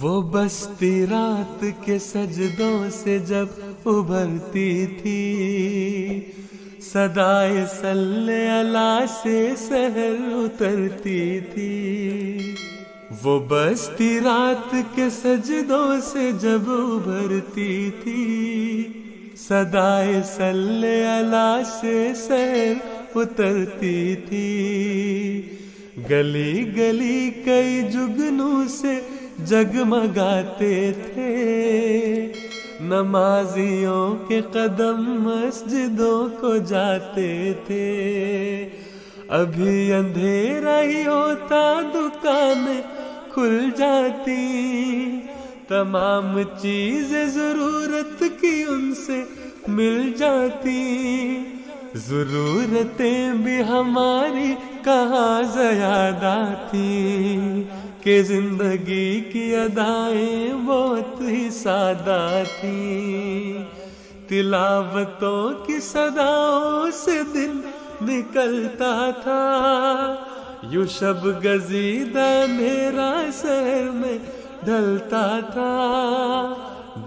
وہ بستی رات کے سجدوں سے جب ابھرتی تھی، صدائے صلی اللہ سے سحر اترتی تھی۔ وہ بستی رات کے سجدوں سے جب ابھرتی تھی، صدائے صلی اللہ سے سحر اترتی تھی۔ گلی گلی کئی جگنوں سے جگمگاتے تھے، نمازیوں کے قدم مسجدوں کو جاتے تھے۔ ابھی اندھیرا ہی ہوتا دکانیں کھل جاتی، تمام چیزیں ضرورت کی ان سے مل جاتی۔ ضرورتیں بھی ہماری کہاں زیادہ تھیں، کہ زندگی کی ادائیں بہت ہی سادہ تھیں۔ تلاوتوں کی صداؤں سے دل نکلتا تھا، یوں شب گزیدہ اندھیرا سحر میں ڈھلتا تھا۔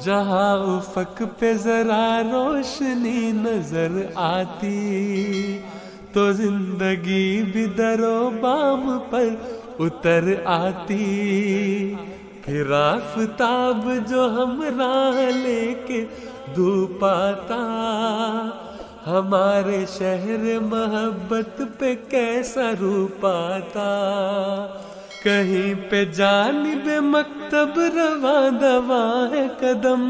جہاں افق پہ ذرا روشنی نظر آتی، تو زندگی بھی در و بام پر اتر آتی۔ پھر آفتاب جو ہم راہ لے کے دھوپ آتا، ہمارے شہر محبت پہ کیسا روپ آتا۔ کہیں پہ جانب مکتب رواں دواں ہے قدم،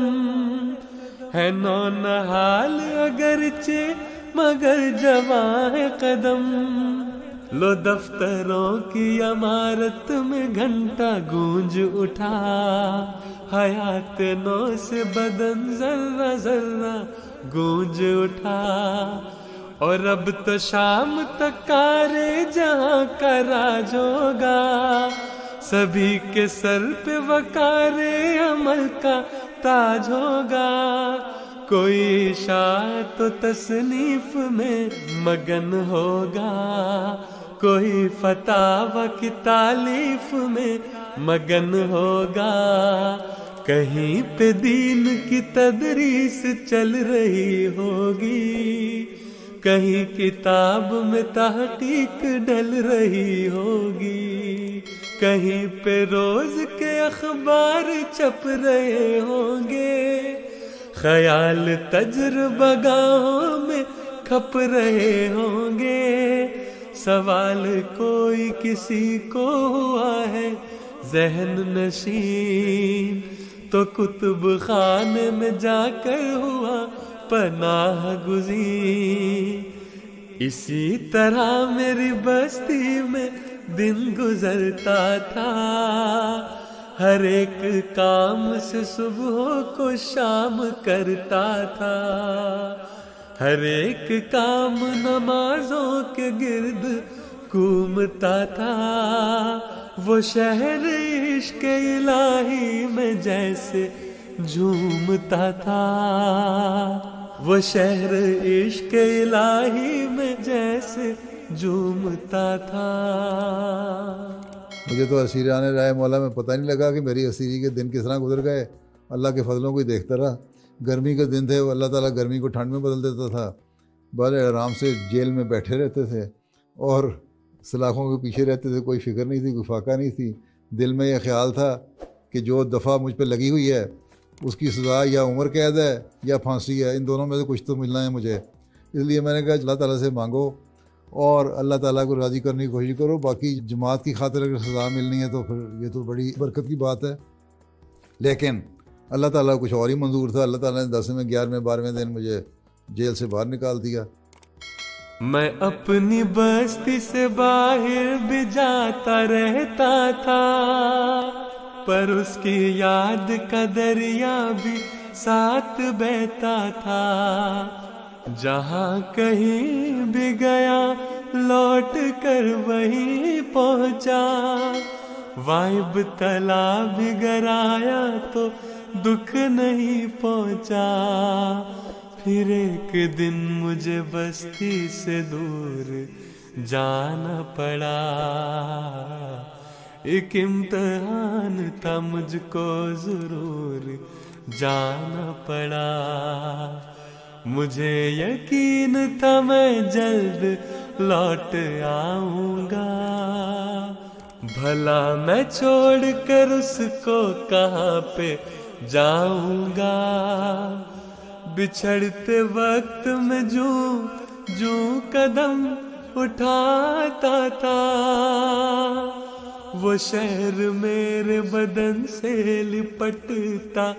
ہے نونہال اگرچہ مگر جواں ہے قدم۔ لو دفتروں کی عمارت میں گھنٹہ گونج اٹھا، حیات نو سے بدن ذرہ ذرہ گونج اٹھا۔ اور اب تو شام تک کارے جہاں کا راج ہوگا، سبھی کے سر پہ وقار عمل کا تاج ہوگا۔ کوئی اشاعت و تصنیف میں مگن ہوگا، کوئی فتاوی کی تالیف میں مگن ہوگا۔ کہیں پہ دین کی تدریس چل رہی ہوگی، کہیں کتاب میں تحقیق ڈل رہی ہوگی، کہیں پہ روز کے اخبار چھپ رہے ہوں گے، خیال تجربہ گاہوں میں کھپ رہے ہوں گے۔ سوال کوئی کسی کو ہوا ہے ذہن نشین، تو کتب خانے میں جا کر ہوا پناہ گزین۔ اسی طرح میری بستی میں دن گزرتا تھا، ہر ایک کام سے صبح کو شام کرتا تھا، ہر ایک کام نمازوں کے گرد گھومتا تھا۔ وہ شہر عشق الہی میں جیسے جھومتا تھا، وہ شہر عشق الہی میں جیسے جھومتا تھا۔ مجھے تو اسیران رائے مولا میں پتہ نہیں لگا کہ میری اسیری کے دن کس طرح گزر گئے۔ اللہ کے فضلوں کو ہی دیکھتا رہا۔ گرمی کے دن تھے، وہ اللہ تعالیٰ گرمی کو ٹھنڈ میں بدل دیتا تھا۔ بڑے آرام سے جیل میں بیٹھے رہتے تھے اور سلاخوں کے پیچھے رہتے تھے، کوئی فکر نہیں تھی، کوئی فاقہ نہیں تھی۔ دل میں یہ خیال تھا کہ جو دفعہ مجھ پہ لگی ہوئی ہے اس کی سزا یا عمر قید ہے یا پھانسی ہے، ان دونوں میں سے کچھ تو ملنا ہے مجھے۔ اس لیے میں نے کہا اللہ تعالیٰ سے مانگو اور اللہ تعالیٰ کو راضی کرنے کی کوشش کرو، باقی جماعت کی خاطر اگر سزا ملنی ہے تو پھر یہ تو بڑی برکت کی بات ہے۔ لیکن اللہ تعالیٰ کو کچھ اور ہی منظور تھا۔ اللہ تعالیٰ نے 10ویں 11ویں 12ویں دن مجھے جیل سے باہر نکال دیا۔ میں اپنی بستی سے باہر بھی جاتا رہتا تھا، پر اس کی یاد کا دریا بھی ساتھ بہتا تھا۔ جہاں کہیں بھی گیا لوٹ کر وہیں پہنچا، وائب تلا بھی گرایا تو دکھ نہیں پہنچا۔ پھر ایک دن مجھے بستی سے دور جانا پڑا، ایک امتحان تھا مجھ کو ضرور جانا پڑا، مجھے یقین تھا میں جلد لوٹ آؤں گا، بھلا میں چھوڑ کر اس کو کہاں پہ جاؤں گا، بچھڑتے وقت میں جو قدم اٹھاتا تھا، وہ شہر میرے بدن سے لپٹتا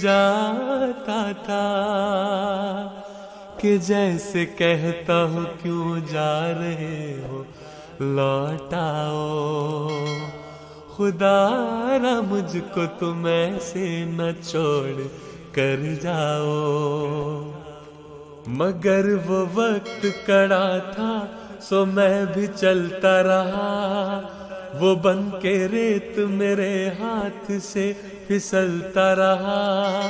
جاتا تھا، کہ جیسے کہتا ہوں کیوں جا رہے ہو لوٹ آؤ، خدا را مجھ کو تم ایسے نہ چھوڑ کر جاؤ، مگر وہ وقت کڑا تھا سو میں بھی چلتا رہا، وہ بن کے ریت میرے ہاتھ سے پھسلتا رہا،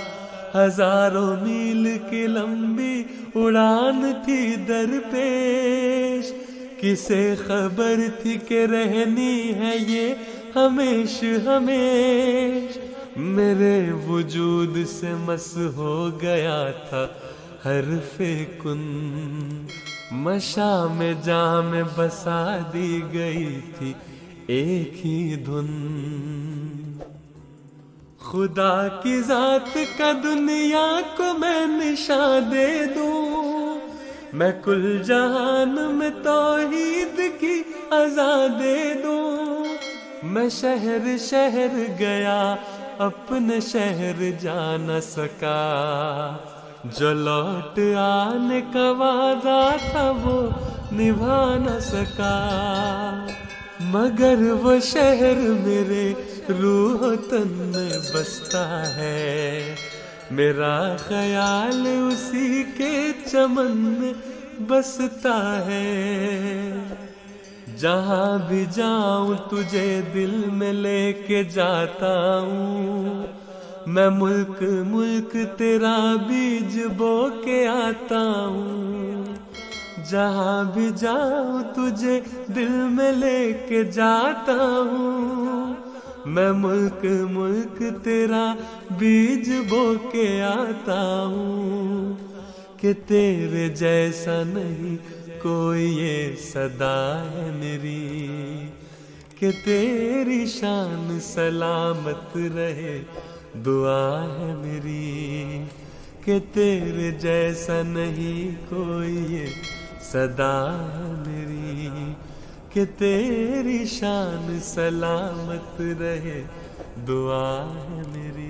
ہزاروں میل کی لمبی اڑان تھی درپیش، کسے خبر تھی کہ رہنی ہے یہ ہمیش ہمیش، میرے وجود سے مس ہو گیا تھا حرف کن، مشام جام میں بسا دی گئی تھی ایک ہی دھن، خدا کی ذات کا دنیا کو میں نشان دے دوں، میں کل جہان میں توحید کی اذان دے دوں، میں شہر شہر گیا اپنے شہر جا نہ سکا، جو لوٹ آنے کا وعدہ تھا وہ نبھا نہ سکا، مگر وہ شہر میرے روح و تن میں بستا ہے، میرا خیال اسی کے چمن میں بستا ہے، جہاں بھی جاؤں تجھے دل میں لے کے جاتا ہوں، میں ملک ملک تیرا بیج بو کے آتا ہوں، جہاں بھی جاؤں تجھے دل میں لے کے جاتا ہوں، میں ملک ملک تیرا بیج بو کے آتا ہوں، کہ تیرے جیسا نہیں کوئی یہ صدا ہے میری، کہ تیری شان سلامت رہے دعا ہے میری، کہ تیرے جیسا نہیں کوئی یہ صدا ہے میری، کہ تیری شان سلامت رہے دعا ہے میری۔